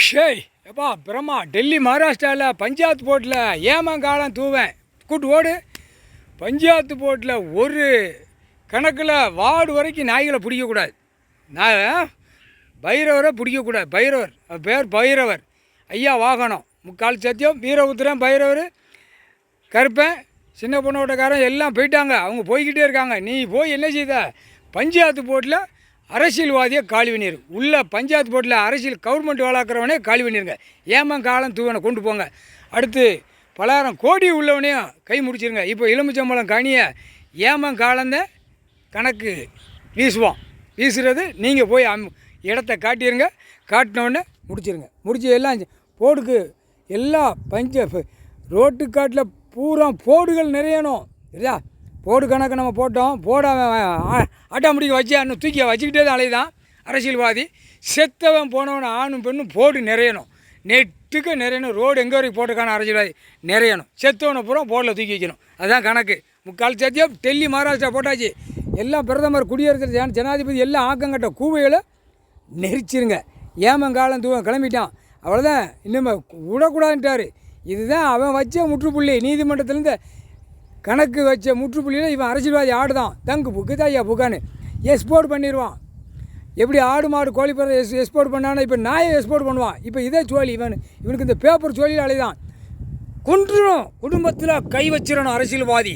ஷேய் எப்பா பிரம்மா டெல்லி மகாராஷ்டிராவில் பஞ்சாயத்து போட்டில் ஏமங்காலம் தூவேன் கூட்டு ஓடு. பஞ்சாயத்து போட்டில் ஒரு கணக்கில் வார்டு வரைக்கும் நாய்களை பிடிக்கக்கூடாது. நான் பைரவரை பிடிக்கக்கூடாது. பைரவர் பேர் பைரவர் ஐயா வாகனம் முக்கால் சத்தியம் வீரபுத்திரன் பைரவர் கருப்பேன் சின்ன பொண்ணோட்டக்காரன் எல்லாம் போயிட்டாங்க. அவங்க போய்கிட்டே இருக்காங்க. நீ போய் என்ன செய்த? பஞ்சாயத்து போட்டில் அரசியல்வாதியை காலி பண்ணிடு. உள்ள பஞ்சாயத்து போட்டில் அரசியல் கவர்மெண்ட் வளர்க்குறவனே காலி பண்ணிடுங்க. ஏமங்காலம் தூவனை கொண்டு போங்க. அடுத்து பலாயிரம் கோடி உள்ளவனையும் கை முடிச்சிருங்க. இப்போ எலுமிச்சம்பழம் கனியை ஏமங்காலந்தான் கணக்கு வீசுறது. நீங்கள் போய் இடத்த காட்டிடுங்க. காட்டினோடனே முடிச்சிருங்க. முடிச்சு எல்லாம் போடுக்கு எல்லாம் ரோட்டு காட்டில் பூரா போடுகள் நிறையணும் சரியா? போடு கணக்கு நம்ம போட்டோம். போட ஆட்டோமேட்டிக் வச்சு அண்ணன் தூக்கி வச்சுக்கிட்டே தான் அலைதான் அரசியல்வாதி. செத்தவன் போனவன் ஆணும் பெண்ணும் போடு நிறையணும். நெட்டுக்கு நிறையணும். ரோடு எங்கே வரைக்கும் போட்டுக்கான அரசியல்வாதி நிறையணும். செத்தவனை பூரா போர்டில் தூக்கி வைக்கணும். அதுதான் கணக்கு. முக்கால் சத்தியம் டெல்லி மகாராஷ்டிரா போட்டாச்சு. எல்லாம் பிரதமர் குடியரசு ஜனாதிபதி எல்லாம் ஆக்கங்கட்ட கூவைகளை நெரிச்சிருங்க. ஏமங்காலம் தூவன் கிளம்பிட்டான். அவ்வளோதான். இன்னும் விடக்கூடாதுன்ட்டார். இதுதான் அவன் வச்ச முற்றுப்புள்ளி. நீதிமன்றத்திலேருந்து கணக்கு வச்ச முற்றுப்புள்ளியில் இவன் அரசியல்வாதி ஆடுதான். தங்கு புக்கு தாய்யா புக்கான்னு எக்ஸ்போர்ட் பண்ணிடுவான். எப்படி ஆடு மாடு கோழி பிற எக்ஸ்போர்ட் பண்ணானோ இப்போ நாயை எக்ஸ்போர்ட் பண்ணுவான். இப்போ இதே சோழி இவனுக்கு இந்த பேப்பர் சோழியில் அலைதான். கொன்றுடும். குடும்பத்தில் கை வச்சிடணும் அரசியல்வாதி.